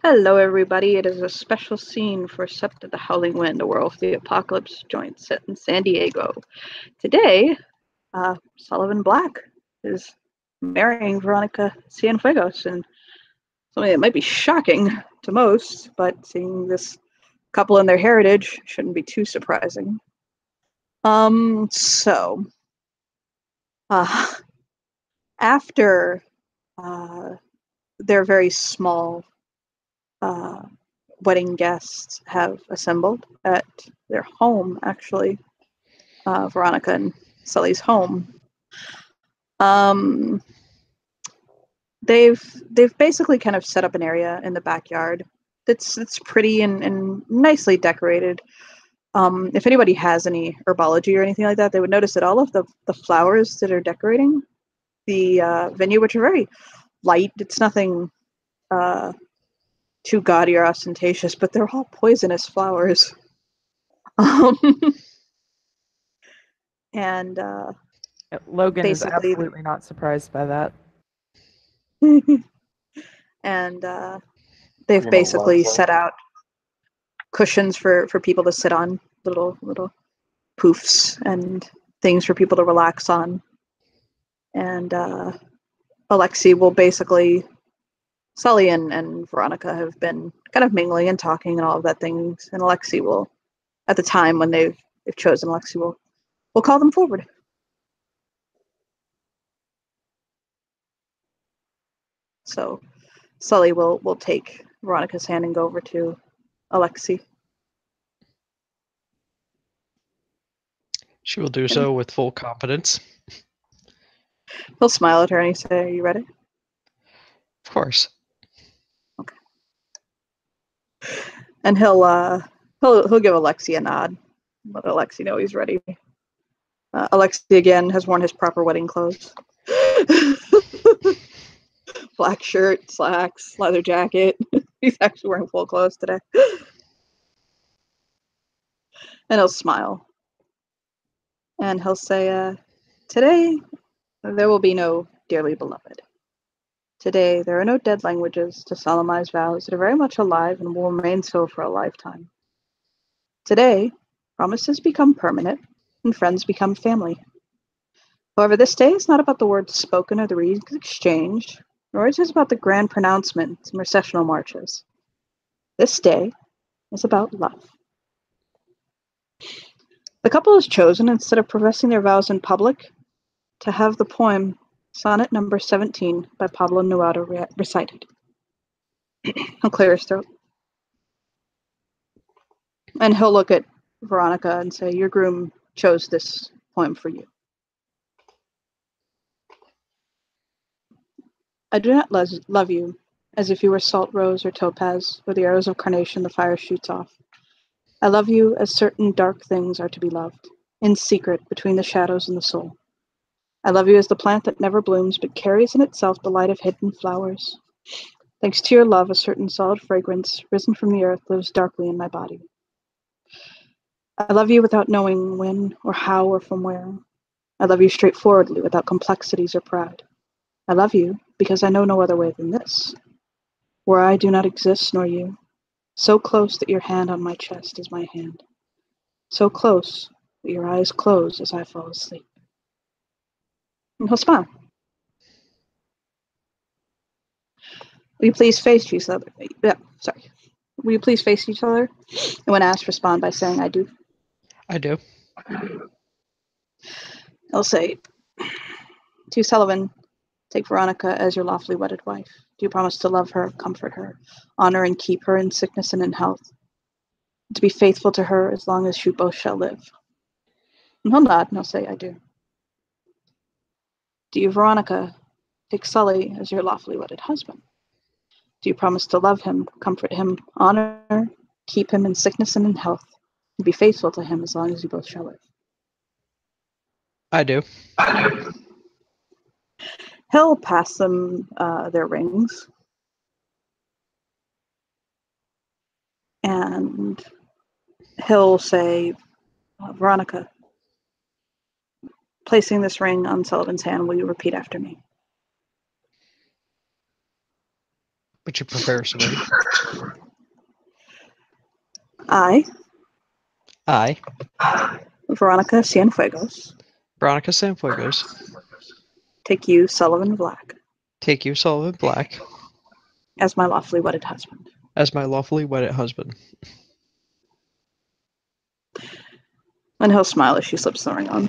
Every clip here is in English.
Hello, everybody. It is a special scene for Sept of the Howling Wind, a World of the Apocalypse joint set in San Diego. Today, Sullivan Black is marrying Veronica Cienfuegos, and something that might be shocking to most, but seeing this couple and their heritage shouldn't be too surprising. So, after their very small wedding guests have assembled at their home, actually, Veronica and Sully's home. They've basically kind of set up an area in the backyard that's pretty and nicely decorated. If anybody has any herbology or anything like that, they would notice that all of the flowers that are decorating the venue, which are very light, it's nothing too gaudy or ostentatious, but they're all poisonous flowers. And Logan is basically, absolutely not surprised by that. and they've basically set out cushions for people to sit on, little poofs and things for people to relax on. And Alexi will basically, Sully and Veronica have been kind of mingling and talking and all of that things. And Alexi will, at the time when they've chosen, Alexi will call them forward. So Sully will take Veronica's hand and go over to Alexi. She will do so with full confidence. He'll smile at her and he say, "Are you ready?" Of course. Okay. And he'll give Alexi a nod, let Alexi know he's ready. Alexi again has worn his proper wedding clothes. Black shirt, slacks, leather jacket. He's actually wearing full clothes today. And he'll smile. And he'll say, today there will be no dearly beloved. Today there are no dead languages to solemnize vows that are very much alive and will remain so for a lifetime. Today, promises become permanent and friends become family. However, this day is not about the words spoken or the reeds exchanged, nor is it about the grand pronouncements and recessional marches. This day is about love. The couple has chosen, instead of professing their vows in public, to have the poem Sonnet Number 17 by Pablo Neruda recited. He'll clear his throat. And he'll look at Veronica and say, "Your groom chose this poem for you. I do not love you as if you were salt rose or topaz, or the arrows of carnation the fire shoots off. I love you as certain dark things are to be loved, in secret between the shadows and the soul. I love you as the plant that never blooms but carries in itself the light of hidden flowers. Thanks to your love, a certain solid fragrance, risen from the earth, lives darkly in my body. I love you without knowing when or how or from where. I love you straightforwardly, without complexities or pride. I love you because I know no other way than this, where I do not exist nor you, so close that your hand on my chest is my hand, so close that your eyes close as I fall asleep." And he'll smile. Will you please face each other? Will you please face each other? And when asked, respond by saying, "I do." I do. He'll say, "To Sullivan, take Veronica as your lawfully wedded wife. Do you promise to love her, comfort her, honor and keep her in sickness and in health? To be faithful to her as long as you both shall live?" And he'll nod and he'll say, "I do." "Do you, Veronica, take Sully as your lawfully wedded husband? Do you promise to love him, comfort him, honor, keep him in sickness and in health, and be faithful to him as long as you both shall live?" I do. He'll pass them their rings. And he'll say, "Veronica, placing this ring on Sullivan's hand, will you repeat after me?" Would you prefer a ring? I, I, Veronica Cienfuegos, Veronica Sanfuegos, take you, Sullivan Black, take you, Sullivan Black, as my lawfully wedded husband. as my lawfully wedded husband. And he'll smile as she slips the ring on.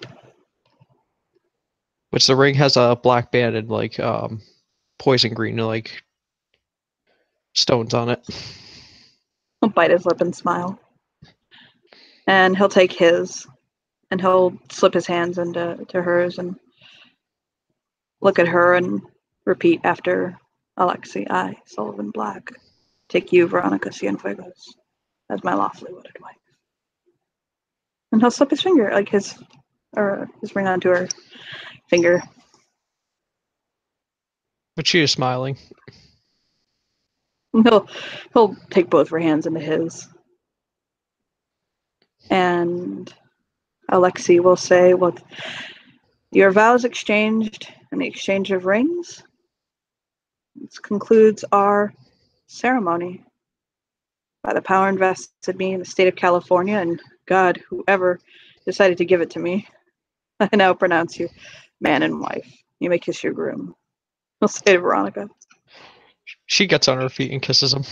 Which the ring has a black band and like poison green like stones on it. He'll bite his lip and smile. And he'll take his, and he'll slip his hands into hers and look at her and repeat after Alexi. I, Sullivan Black, take you, Veronica Cienfuegos, as my lawfully wedded wife. And he'll slip his finger, like his ring onto her finger. But she is smiling. And he'll take both her hands into his. And Alexi will say, "Well, your vows exchanged and the exchange of rings. This concludes our ceremony. By the power invested in me in the state of California and God, whoever decided to give it to me, I now pronounce you man and wife. You may kiss your groom." He'll say to Veronica. She gets on her feet and kisses him.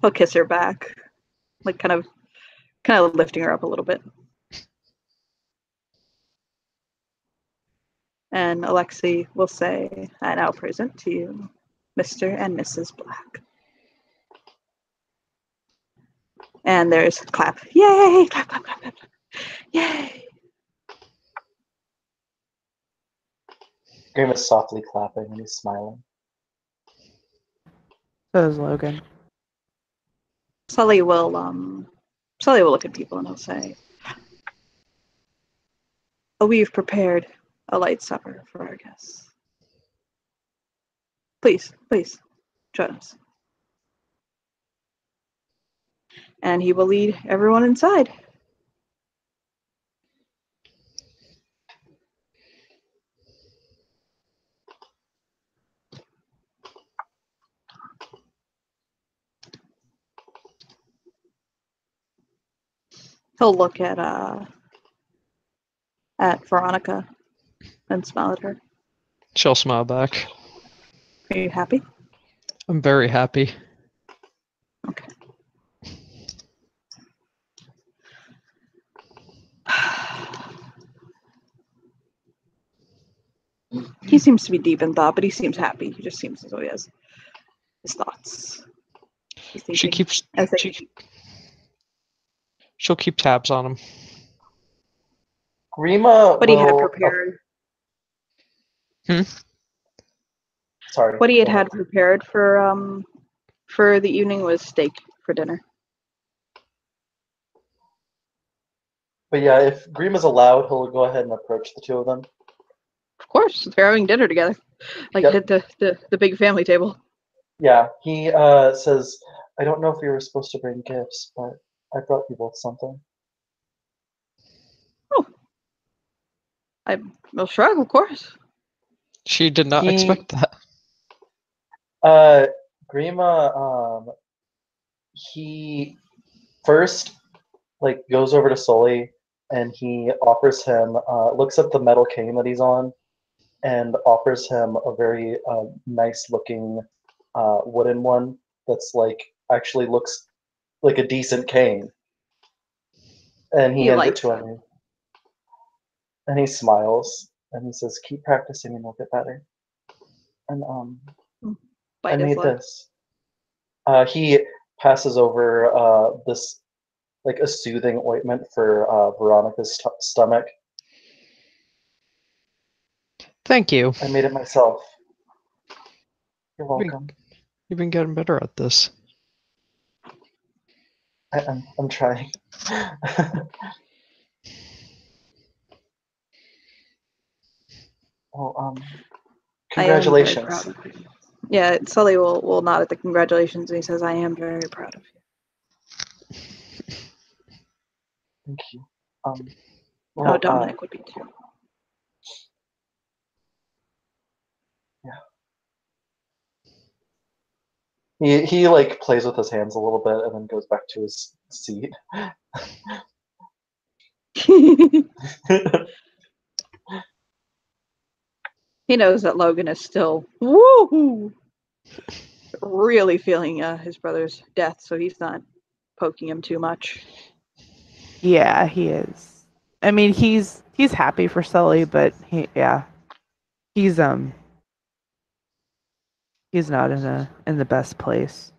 He'll kiss her back, like kind of lifting her up a little bit. And Alexi will say, "I now present to you Mr. and Mrs. Black." And there's clap. Yay! Clap, clap, clap, clap. Yay! Graham is softly clapping and he's smiling. So is Logan. Sully will look at people and he'll say, "Oh, we've prepared a light supper for our guests. Please, join us." And he will lead everyone inside. He'll look at Veronica and smile at her. She'll smile back. Are you happy? I'm very happy. Okay. He seems to be deep in thought, but he seems happy. He just seems as though he has his thoughts. She'll keep tabs on him. Grima What he had prepared. Sorry. What he had prepared for the evening was steak for dinner. But yeah, if Grima's allowed, he'll go ahead and approach the two of them. Of course, they're having dinner together, like at the big family table. Yeah, he says, "I don't know if we were supposed to bring gifts, but I brought you both something." Oh, I will shrug, of course. She did not expect that. Grima, he first goes over to Sully and he offers him, looks at the metal cane that he's on, and offers him a very nice looking wooden one that's actually looks like a decent cane. And he hands it to him. And he smiles and he says, "Keep practicing and you'll get better." And I made this. He passes over this a soothing ointment for Veronica's stomach. Thank you. I made it myself. You're welcome. You've been getting better at this. I'm trying. Well, congratulations. I am very proud of you. Yeah, Sully will nod at the congratulations and he says, "I am very proud of you." Thank you. Well, Dominic would be too. Yeah. He like plays with his hands a little bit and then goes back to his seat. He knows that Logan is still woohoo, really feeling his brother's death, so he's not poking him too much. Yeah, he is. I mean, he's happy for Sully, but he's not in the best place.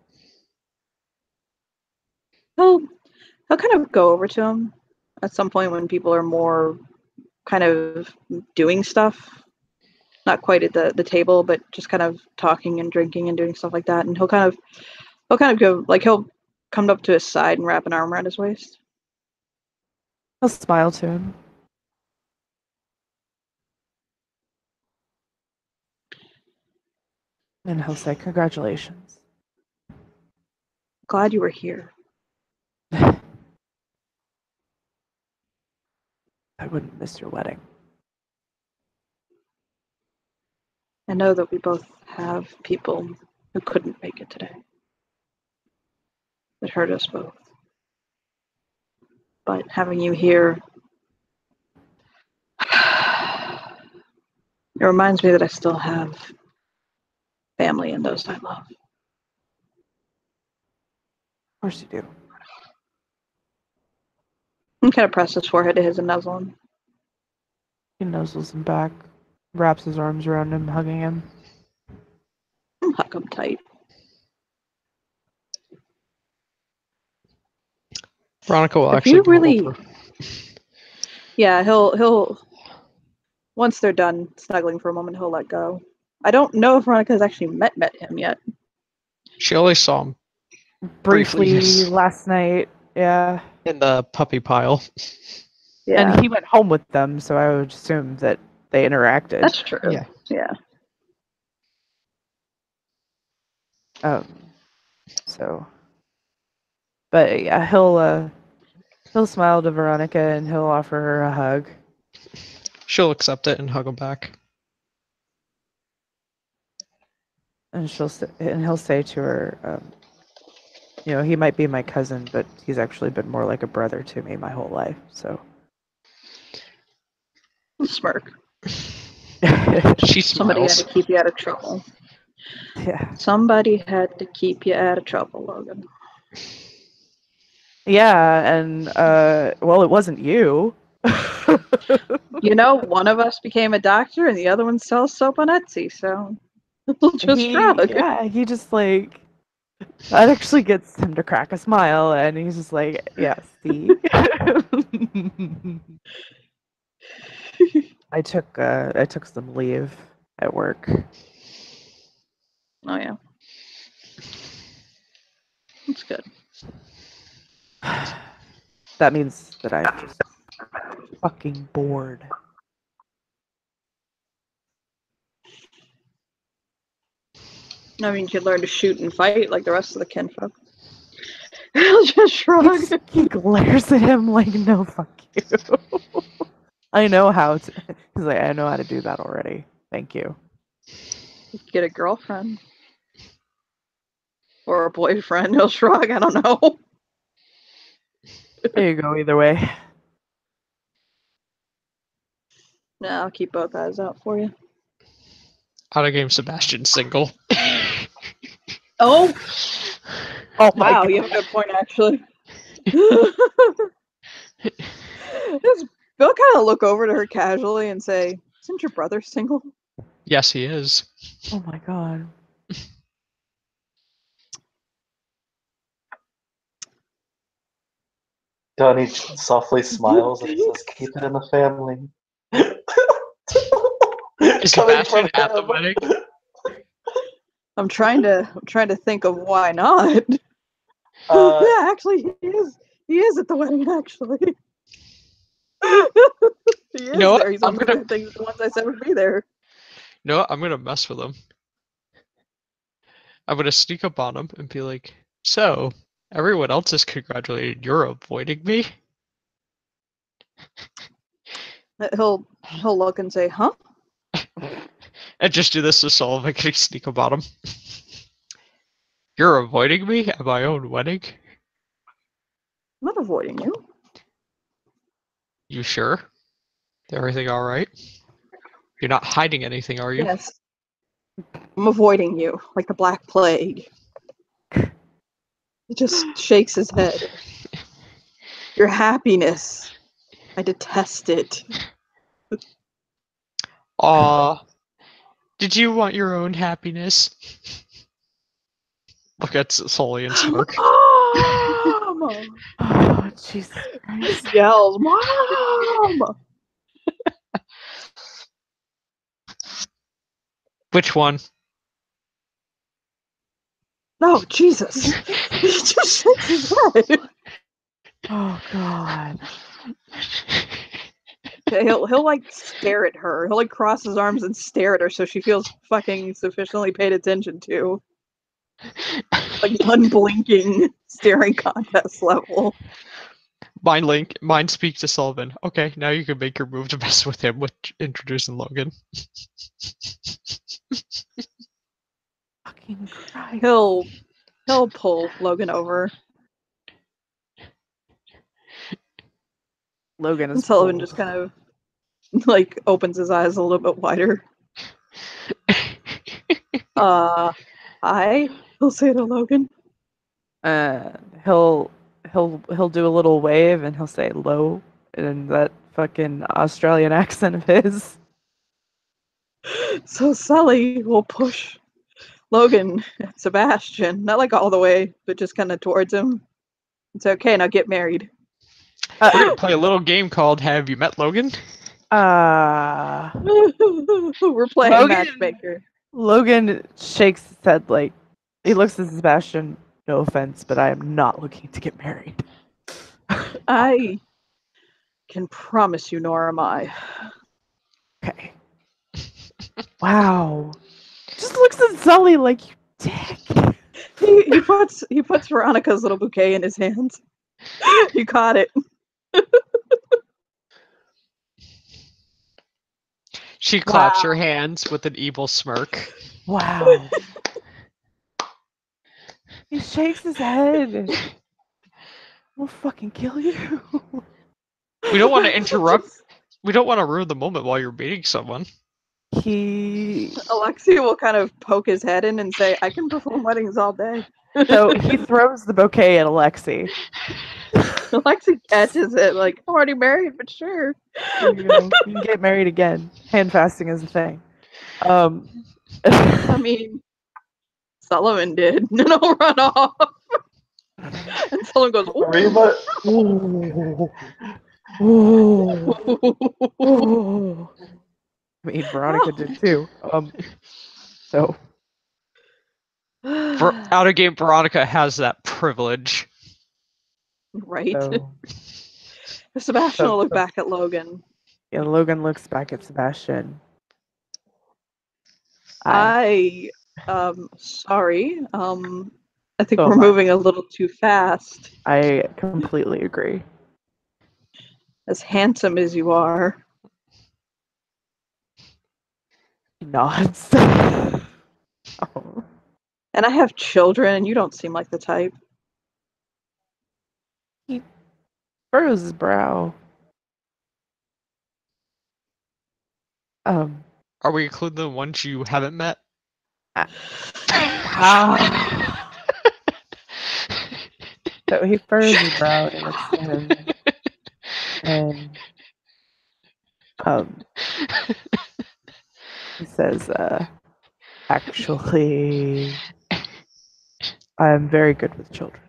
He'll kind of go over to him at some point when people are more kind of doing stuff, not quite at the table, but just kind of talking and drinking and doing stuff like that. And he'll kind of go, like, he'll come up to his side and wrap an arm around his waist. I'll smile to him. And he'll say, "Congratulations." Glad you were here. I wouldn't miss your wedding. I know that we both have people who couldn't make it today. It hurt us both. But having you here, it reminds me that I still have family and those I love. Of course you do. And kind of press his forehead to his and nuzzle him. He nuzzles him back, wraps his arms around him, hugging him. Hug him tight. Veronica will If actually you go really, over. yeah, he'll once they're done snuggling for a moment, he'll let go. I don't know if Veronica has actually met him yet. She only saw him Briefly Briefly. last night, yeah. in the puppy pile. Yeah, And he went home with them, so I would assume that they interacted. that's true. Yeah. Yeah. So, but yeah, he'll smile to Veronica and he'll offer her a hug. She'll accept it and hug him back. And he'll say to her, he might be my cousin, but he's actually been more like a brother to me my whole life. So Smirk. She Somebody had smiles. to keep you out of trouble. yeah, Somebody had to keep you out of trouble, Logan. yeah, and well, it wasn't you. You know, one of us became a doctor and the other one sells soap on Etsy, so we'll just shrug. He just like that actually gets him to crack a smile, and he's just like, yeah, see. I took some leave at work. Oh yeah. That's good. That means that I'm just fucking bored. I mean, you could learn to shoot and fight like the rest of the kinfolk. He'll just shrug. He glares at him like, no, fuck you. I know how to. He's like, I know how to do that already. Thank you. Get a girlfriend. Or a boyfriend. He'll shrug. I don't know. There you go, either way. Nah, I'll keep both eyes out for you. Out of game Sebastian single. Oh! Oh my Wow, God. you have a good point, actually. Does Bill kind of look over to her casually and say, "Isn't your brother single?" Yes, he is. Oh my God. Donnie softly smiles and he says, "Keep it in the family." Is Coming from Sebastian at the him. wedding? I'm trying to think of why not. Uh, Yeah, actually, he is at the wedding. Actually, he is know what? there. He's I'm one of gonna- the ones I said would be there. You know what? I'm gonna mess with him. I'm gonna sneak up on him and be like, "So, everyone else is congratulating. You're avoiding me?" He'll look and say, "Huh?" And just do this to Sullivan. Can you sneak up on him? You're avoiding me at my own wedding? I'm not avoiding you. You sure? Everything all right? You're not hiding anything, are you? Yes. I'm avoiding you, like the Black Plague. He just shakes his head. Your happiness. I detest it. Aw. Did you want your own happiness? Look at Sully and smirk. Mom! Oh, Jesus Christ. Yells, Mom! Which one? No, Jesus. He just shakes his head. Oh, God. He'll like stare at her. He'll like cross his arms and stare at her so she feels fucking sufficiently paid attention to. Like unblinking staring contest level. Mind speak to Sullivan. Okay, now you can make your move to mess with him with introducing Logan. Fucking Christ. He'll pull Logan over. Logan And is Sullivan pulled. just kind of like opens his eyes a little bit wider. Hi. He'll say to Logan. He'll do a little wave and he'll say "low" in that fucking Australian accent of his. So Sully will push Logan and Sebastian, not like all the way, but just kind of towards him. It's okay, now get married. We're gonna play a little game called Have You Met Logan? We're playing Logan- matchmaker. Logan shakes his head like he looks at Sebastian. No offense, but I am not looking to get married. I can promise you, nor am I. Okay. Wow. Just looks at Sully like you dick. He puts Veronica's little bouquet in his hands. You caught it. She claps Wow. her hands with an evil smirk. Wow. He shakes his head. We'll fucking kill you. We don't want to interrupt. We don't want to ruin the moment while you're meeting someone. Alexia will kind of poke his head in and say, I can perform weddings all day. So he throws the bouquet at Alexi. Alexi catches it, like, I'm already married, but sure. Here you go. You can get married again. Hand fasting is a thing. I mean, Sullivan did. And he'll run off. And Sullivan goes, ooh. Reba, Ooh. I mean, Veronica did too. So Out of game, Veronica has that privilege. Right. so Sebastian will look back at Logan. yeah, Logan looks back at Sebastian. Sorry. I think So we're am I. moving a little too fast. I completely agree. As handsome as you are. He nods. Oh. And I have children, and you don't seem like the type. He furrows his brow. Are we including the ones you haven't met? So he furrows his brow and looks at him, and he says, actually, I'm very good with children.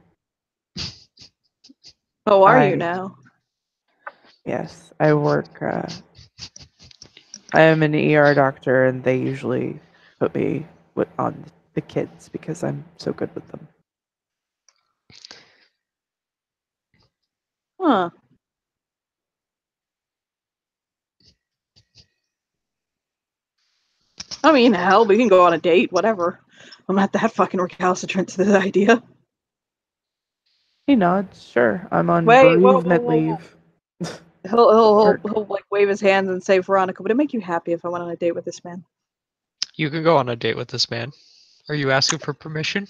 Oh, are you now? Yes, I work, I am an ER doctor, and they usually put me on the kids because I'm so good with them. Huh. I mean, hell, we can go on a date, whatever. I'm not that fucking recalcitrant to the idea. He nods. Sure, I'm on Wait, bereavement whoa. leave. He'll like wave his hands and say, Veronica, would it make you happy if I went on a date with this man? You can go on a date with this man. Are you asking for permission?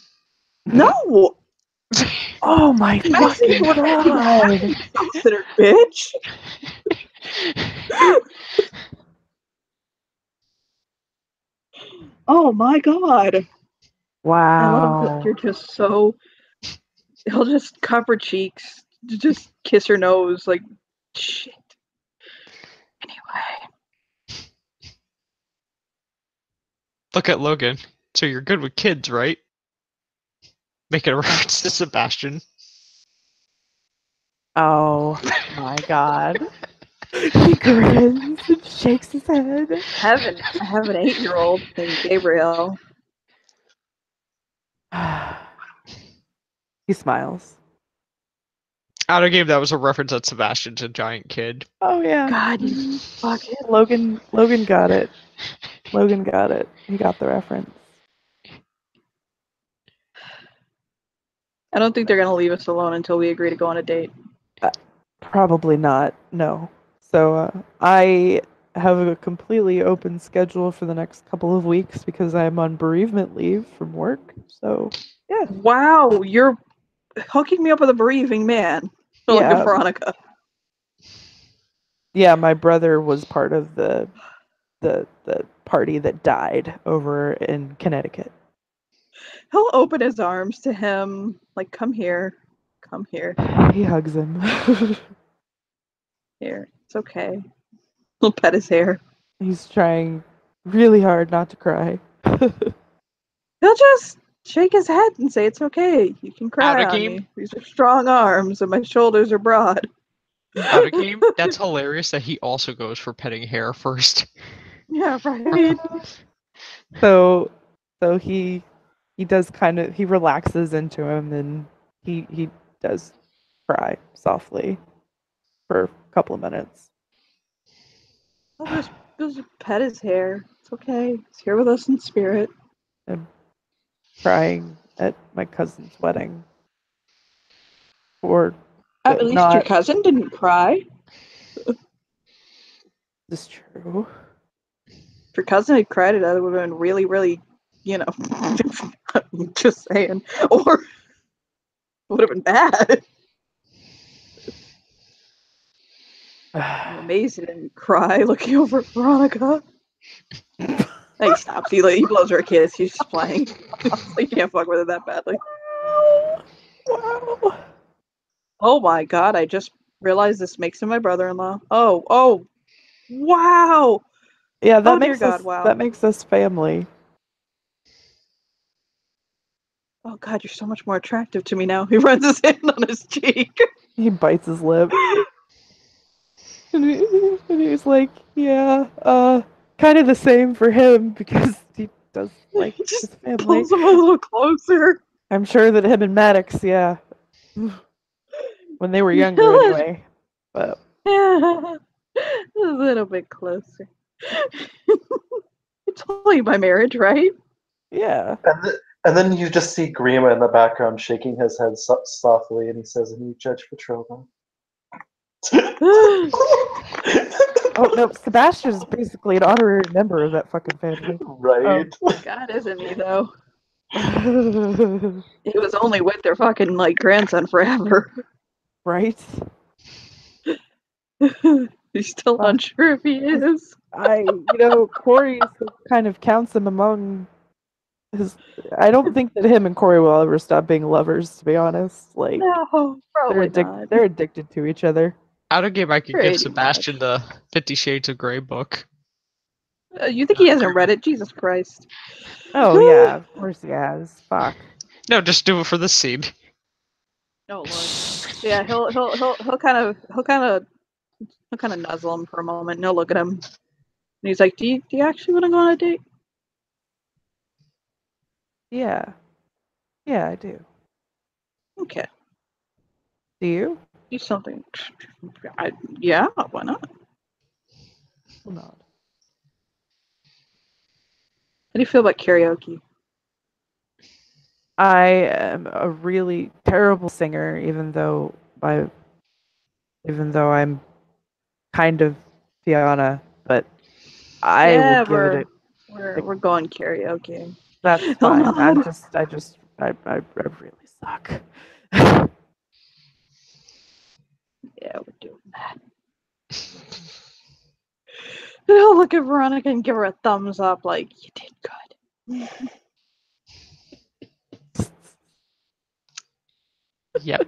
No! Oh my I fucking said you would have god! considered, bitch. Oh my god. I love that Wow. you're just so. He'll just cover cheeks, just kiss her nose, like shit. Anyway, Look at Logan. So you're good with kids, right? Making a reference to Sebastian. Oh my god. He grins and shakes his head. I have an 8-year-old named Gabriel. He smiles. Out of game, that was a reference that Sebastian's a giant kid. Oh yeah. God, you fucking. Logan got it. Logan got it. He got the reference. I don't think they're gonna leave us alone until we agree to go on a date. Probably not. No. So I have a completely open schedule for the next couple of weeks because I'm on bereavement leave from work. So yeah. Wow, you're hooking me up with a bereaving man. Look Yeah. at Veronica. Yeah, my brother was part of the party that died over in Connecticut. He'll open his arms to him, like, come here. Come here. He hugs him. Here. It's okay. He'll pet his hair. He's trying really hard not to cry. He'll just shake his head and say, it's okay. You can cry Out of on game? me. These are strong arms and my shoulders are broad. Out of game? That's hilarious that he also goes for petting hair first. Yeah, right. So he does he relaxes into him and he does cry softly for a couple of minutes. I'll just pet his hair. It's okay. He's here with us in spirit. I'm crying at my cousin's wedding. Or At least your not cousin didn't cry. is true. If your cousin had cried, it would have been really, really, just saying. Or it would have been bad. I'm amazed he didn't cry looking over at Veronica. He stops. He blows her a kiss. He's just playing. You can't fuck with her that badly. Wow. Oh my god, I just realized this makes him my brother-in-law. Oh, wow. Yeah, that Oh, dear makes God, us wow. that makes us family. Oh god, you're so much more attractive to me now. He runs his hand on his cheek. He bites his lip. And he's like, yeah, kind of the same for him because he does like He his just family. pulls him a little closer. I'm sure that him and Maddox, yeah, when they were younger anyway. But Yeah, a little bit closer. It's only by marriage, right? yeah, And then you just see Grima in the background shaking his head softly, and he says, "And you judge Petrova." oh no, Sebastian is basically an honorary member of that fucking family. Right? God, isn't he though? He was only with their fucking grandson forever. Right? He's still Fuck. unsure if he is. Corey kind of counts him among his. I don't think that him and Corey will ever stop being lovers. To be honest, like No, probably not. they're addicted to each other. Out of game, I could Pretty give Sebastian the 50 Shades of Grey book. You think he hasn't read it? Jesus Christ. Oh yeah, of course he has. Fuck. No, just do it for this scene. Oh Lord. Yeah, he'll kind of nuzzle him for a moment and he'll look at him. And he's like, Do you actually want to go on a date? Yeah. Yeah, I do. Okay. Do you? Do something. Yeah, why not? Well, not. How do you feel about karaoke? I am a really terrible singer, even though I'm kind of Fiona, but I will give it we're going karaoke. that's He'll fine. nod. I just I really suck. Yeah, we're doing that. He'll look at Veronica and give her a thumbs up, like, you did good. Yep.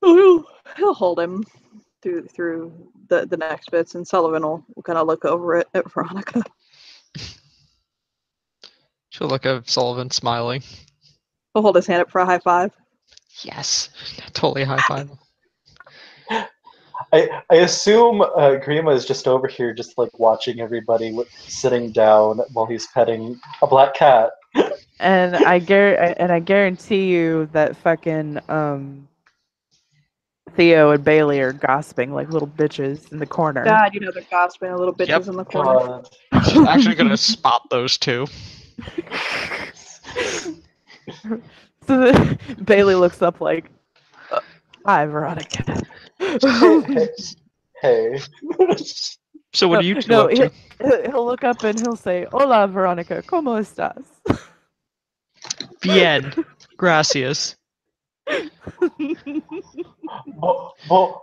He'll hold him through the next bits, and Sullivan will kind of look over it at Veronica. She'll look at Sullivan smiling. He'll hold his hand up for a high five. Yes. Totally high five. I assume Grima is just over here, just like watching everybody sitting down while he's petting a black cat. And I guarantee you that fucking Theo and Bailey are gossiping like little bitches in the corner. God, you know they're gossiping, little bitches Yep. in the corner. God. She's actually gonna spot those two. So Bailey looks up like, "Hi, Veronica." Hey. So what are you two No, up to? he'll look up and he'll say, "Hola, Veronica, ¿cómo estás?" Bien. Gracias.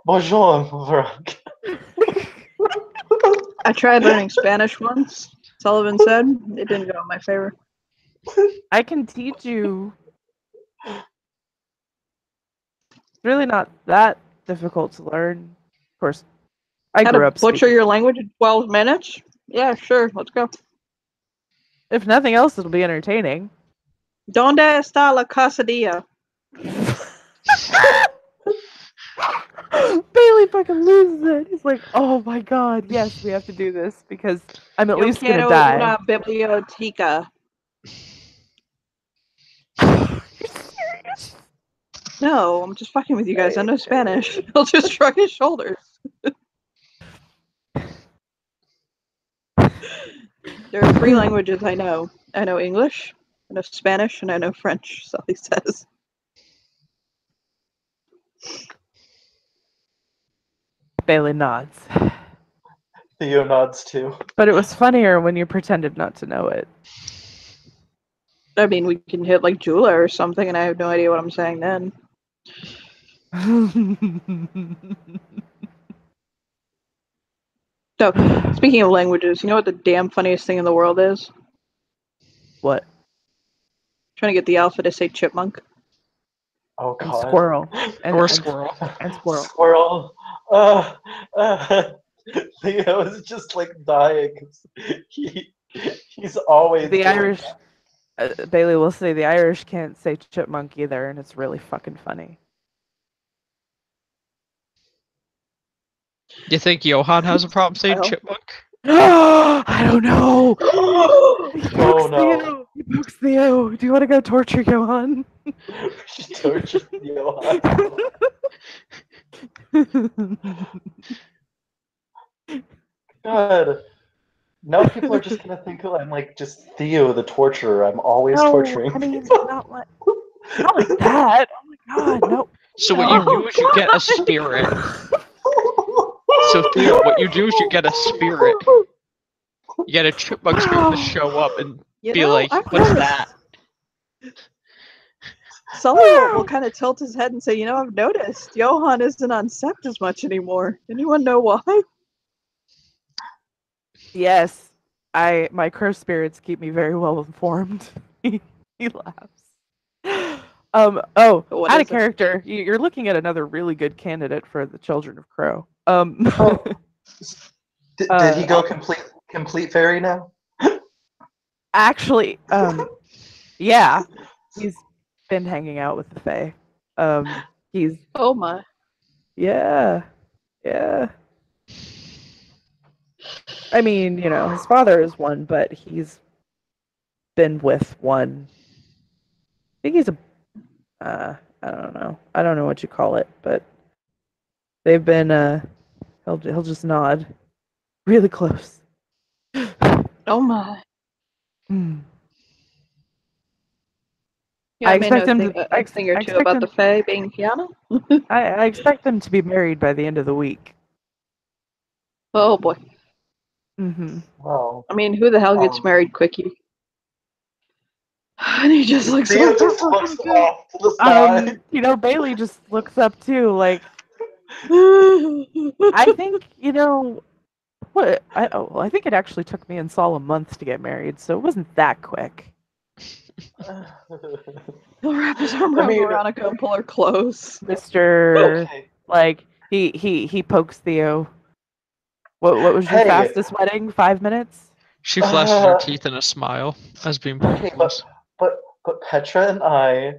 Bonjour, Veronica. I tried learning Spanish once. Sullivan said it didn't go in my favor. I can teach you. It's really not that difficult to learn. Of course, I How grew to up butcher speaking. your language in 12 minutes? Yeah, sure. Let's go. If nothing else, it'll be entertaining. ¿Dónde está la quesadilla? Bailey fucking loses it. He's like, "Oh my god, yes, we have to do this because I'm at Yo least gonna quiero die." una biblioteca. You're serious? No, I'm just fucking with you guys. I know Spanish. He'll just shrug his shoulders. There are 3 languages I know. I know English, I know Spanish, and I know French, so he says. Bailey nods. Theo nods too. But it was funnier when you pretended not to know it. I mean, we can hit like Jula or something, and I have no idea what I'm saying then. So, speaking of languages, you know what the damn funniest thing in the world is? What? Trying to get the alpha to say chipmunk. Oh And God. squirrel. Or squirrel. And squirrel. Squirrel. Theo is just like dying. He's always The doing Irish, Bailey will say the Irish can't say chipmunk either, and it's really fucking funny. You think Johan has a problem saying Well. chipmunk? I don't know. Oh no. He pokes Theo. Do you want to go torture Johan? She tortured Johan. God. Now people are just gonna think I'm like just Theo the torturer. I'm always torturing. I mean, people. not like that. Oh my god, no. So what you do is you get a spirit. So Theo, what you do is you get a spirit. You get a chipmunk spirit to show up and be like, I've what's noticed. that? Sully will kind of tilt his head and say, I've noticed Johan isn't on Sept as much anymore. Anyone know why? Yes, my curse spirits keep me very well informed. He laughs. What Out is of character. You're looking at another really good candidate for the Children of Crow. Oh. Did he go complete fairy now? Actually, yeah, he's been hanging out with the Fae. He's Oh my. yeah. I mean, his father is one, but he's been with one. I think he's I don't know. I don't know what you call it, but they've been he'll just nod really close. Oh my. Hmm. Yeah, I I may know expect him a thing or two about the Fae being piano. I expect them to be married by the end of the week. Oh boy. Mm-hmm. Wow. I mean, who the hell gets married quickie? And he just looks Theo up. just looks off to the side. Bailey just looks up too, like, I think, I think it actually took me and Saul a month to get married, so it wasn't that quick. He'll wrap his arm around Veronica and pull her close. Mr. Okay. Like, he pokes Theo. What was your fastest wedding? 5 minutes? She flashes her teeth in a smile as being pulled Okay, close. but Petra and I,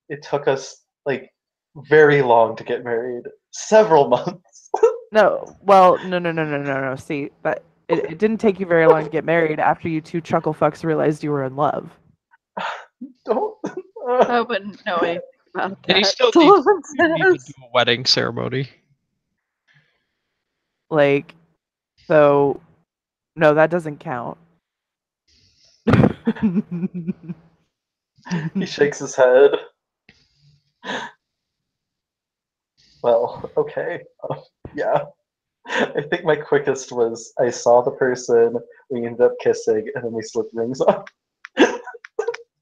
it took us like very long to get married. Several months. No. See, but it didn't take you very long to get married after you two chuckle fucks realized you were in love. Don't. I wouldn't know anything about that. And he still needs to do a wedding ceremony. Like, so, no, that doesn't count. He shakes his head. Well, okay. Yeah. I think my quickest was I saw the person, we ended up kissing, and then we slipped rings on.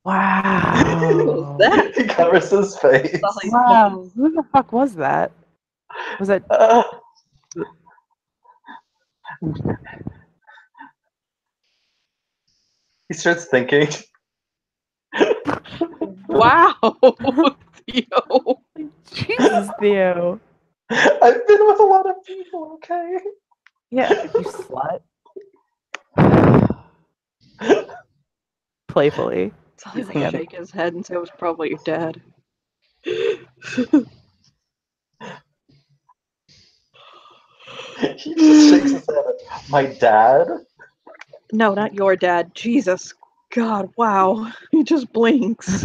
Wow. Who was that? He covers his face. Wow. Who the fuck was that? Was that... He starts thinking. Wow, Theo. Jesus, Theo. I've been with a lot of people, okay? Yeah, you slut. Playfully. Sully will shake his head and say it was probably your dad. He just shakes his head. My dad? No, not your dad. Jesus. God, wow. He just blinks.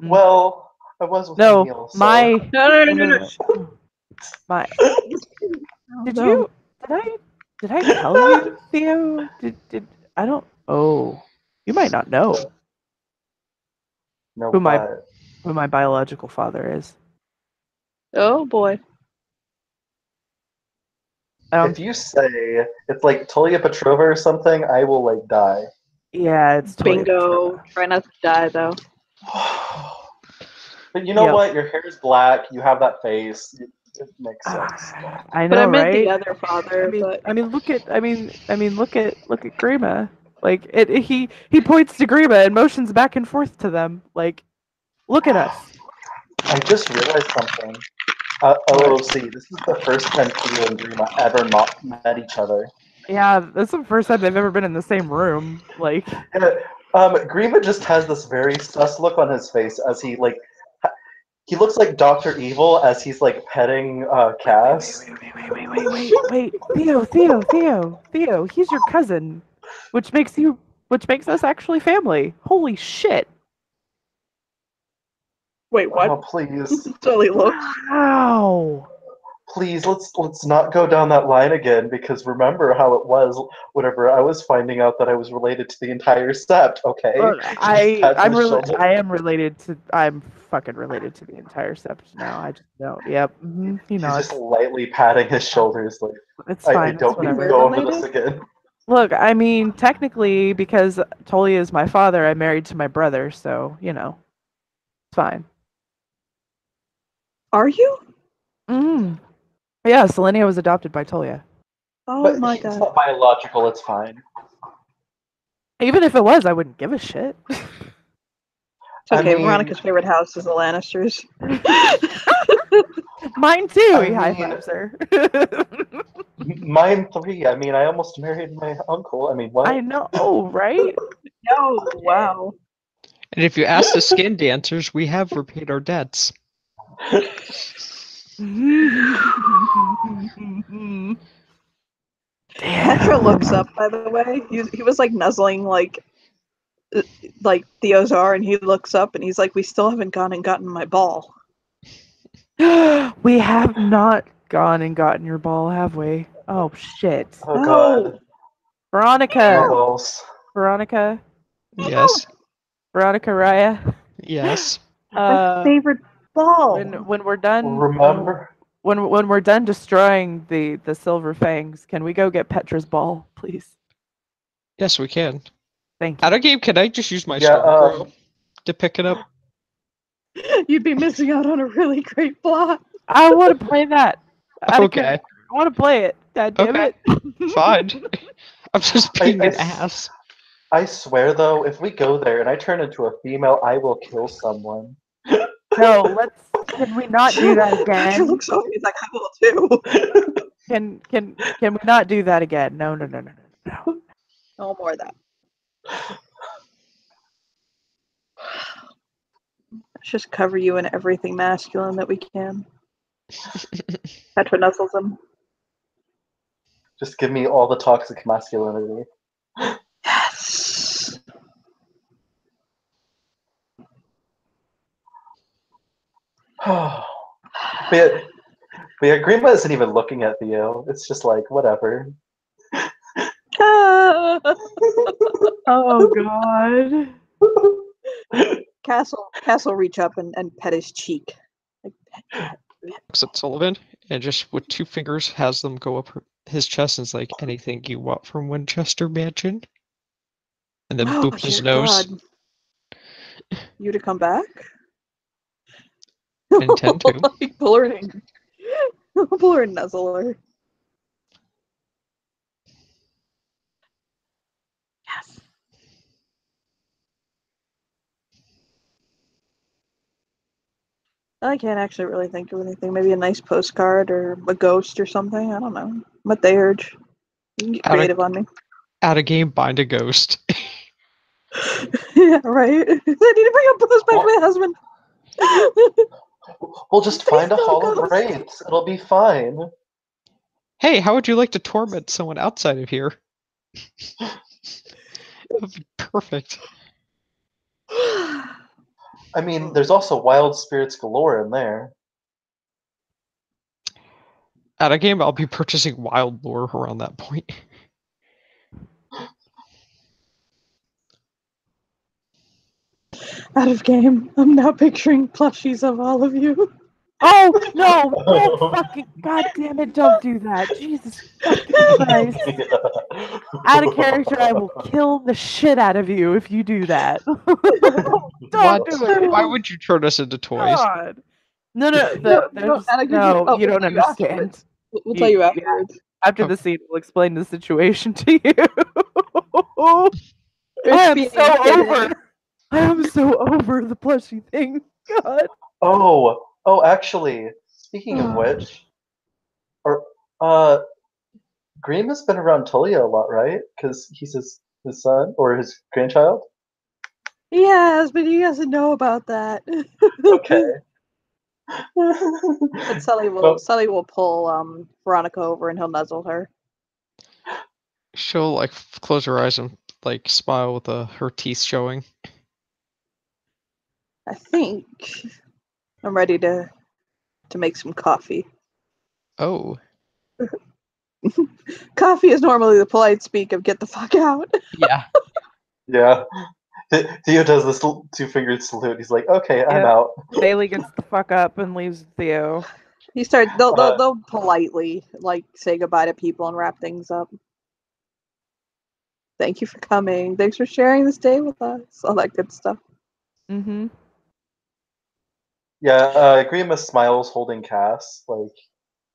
Well, I was with No, Neil, so... my... No. My... Did I tell you, Theo? Did I don't... Oh. You might not know No, who my biological father is. Oh boy. If you say it's like Tolia Petrova or something, I will like die. Yeah, it's bingo. Try not to die though. But you know what? Your hair is black. You have that face. It makes sense. I know, but I meant right? the other father. Look at Grima. Like he points to Grima and motions back and forth to them. Like, look at us. I just realized something. See, this is the first time Theo and Grima ever met each other. Yeah, that's the first time they've ever been in the same room. Like, Grima just has this very sus look on his face as he like. He looks like Dr. Evil as he's like petting Cass. Wait, Theo, he's your cousin, which makes us actually family. Holy shit! Wait, what? Oh, please. Totally looks. Wow. Please, let's not go down that line again, because remember how it was whenever I was finding out that I was related to the entire sept, okay? I'm fucking related to the entire sept now. I just know. Yep. Mm-hmm. He's just lightly patting his shoulders like, it's fine. I don't need to go over this again. Look, I mean, technically, because Tolia is my father, I'm married to my brother, so, it's fine. Are you? Mm. Yeah, Selenia was adopted by Tolia. Oh but my it's god. not biological, it's fine. Even if it was, I wouldn't give a shit. It's okay, Veronica's favorite house is the Lannisters. Mine too, he high-fives her. Mine 3, I mean, I almost married my uncle. I mean, what? I know, right? No, wow. And if you ask the skin dancers, we have repaid our debts. Petra looks up, by the way. He was like nuzzling like Theo's are, and he looks up and he's like, we still haven't gone and gotten my ball. We have not gone and gotten your ball, have we? Oh shit. Oh god. Veronica. Balls. Veronica. Yes. Veronica Raya. Yes. My favorite ball. When we're done, remember when we're done destroying the silver fangs, can we go get Petra's ball, please? Yes, we can. Thank you. Out of game, can I just use my Yeah, Storm to pick it up? You'd be missing out on a really great plot. I want to play that. Okay. I want to play it. God damn Okay. it. Fine. I'm just being an I ass. I swear though, if we go there and I turn into a female, I will kill someone. No, can we not do that Patrick again? looks over. He's like, I will too. Can we not do that again? No. No more of that. Let's just cover you in everything masculine that we can. Petra nuzzles him. Just give me all the toxic masculinity. Yes. But yeah, Grandma isn't even looking at Theo. It's just like, whatever. Oh god. Castle reach up and pet his cheek. Like, pet. Looks at Sullivan and just with 2 fingers has them go up his chest and is like, anything you want from Winchester Mansion? And then Oh, boops his dear nose. God. You to come back? I intend to. Pull her in. Pull her and nuzzle her. Yes. I can't actually really think of anything. Maybe a nice postcard or a ghost or something. I don't know. What they urge. You can get creative on me. Out of game, bind a ghost. Yeah, right. I need to bring a post back to my husband. We'll just find a Please Hall don't of Wraiths. It'll be fine. Hey, how would you like to torment someone outside of here? That would be perfect. I mean, there's also wild spirits galore in there. Out of game, I'll be purchasing wild lore around that point. Out of game. I'm now picturing plushies of all of you. Oh no! Don't fucking god damn it! Don't do that! Jesus fucking Christ! Out of character, I will kill the shit out of you if you do that. Don't do it. Why would you turn us into toys? God. No, No, you don't understand. We'll tell you afterwards. After the scene, we'll explain the situation to you. I am so over the plushie thing. God. Oh, actually, speaking of which, Green has been around Tulia a lot, right? Because he's his son or his grandchild. He has, but he doesn't know about that. Okay. But Sully will pull Veronica over and he'll nuzzle her. She'll like close her eyes and like smile with her teeth showing. I think I'm ready to make some coffee. Oh. Coffee is normally the polite speak of get the fuck out. Yeah. Yeah. Theo does this 2-fingered salute. He's like, okay, I'm out. Bailey gets the fuck up and leaves Theo. They'll politely like say goodbye to people and wrap things up. Thank you for coming. Thanks for sharing this day with us. All that good stuff. Mm-hmm. Yeah, Grima smiles holding Cass, like,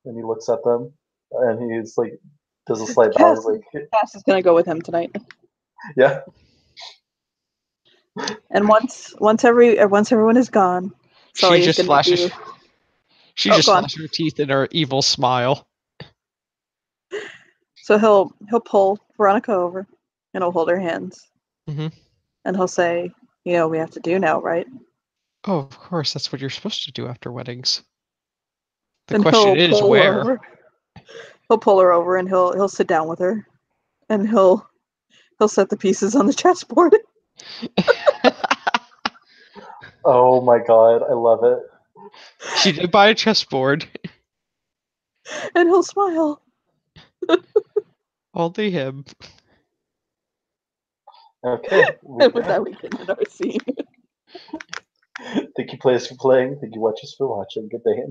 and he looks at them, and he's like, does a slight bow. He's like, Cass is gonna go with him tonight. yeah. And once everyone is gone, She just flashes her teeth in her evil smile. So he'll pull Veronica over and he'll hold her hands. Mm-hmm. And he'll say, you know what we have to do now, right? Oh, of course, that's what you're supposed to do after weddings. The and question is where. He'll pull her over and he'll sit down with her and he'll set the pieces on the chessboard. Oh my god, I love it. She did buy a chessboard. And he'll smile. Only him. Okay. And with that, we can end our scene. Thank you, players, for playing. Thank you, watchers, for watching. Good day.